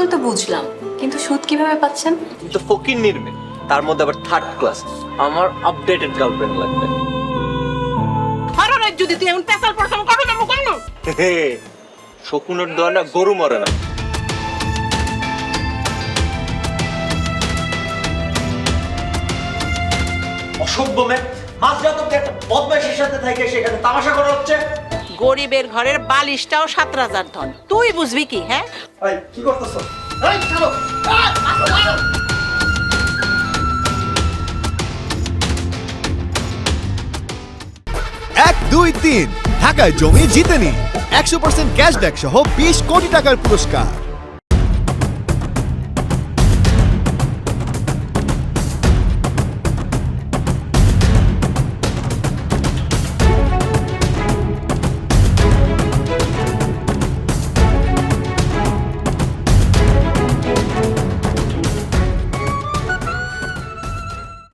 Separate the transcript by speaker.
Speaker 1: আসল তো বুঝলাম, কিন্তু সুদ কিভাবে পাচ্ছেন?
Speaker 2: তো ফকির নির্মে, তার মধ্যে আবার থার্ড ক্লাস। আমার আপডেটেড গার্লফ্রেন্ড লাগবে।
Speaker 3: হররাত যদি তুই এমন পেশাল পড়াশোনা করো না মুখ না।
Speaker 2: হে, শকুনের দোয়া না গরু মরে না। অসভ্য মেয়ে, মাঝরাত অব্দি একটা বদমাইশের সাথে থেকে সেখানে তামাশা করা হচ্ছে।
Speaker 3: গরিবের ঘরের বালিশটাও 17,000 ধন, তুই বুঝবি কি? হ্যাঁ,
Speaker 2: এই কি করতেছ? এই চলো।
Speaker 4: 1, 2, 3 ঢাকায় জমি জিতে নিন 100% ক্যাশব্যাক সহ 20 কোটি টাকার পুরস্কার।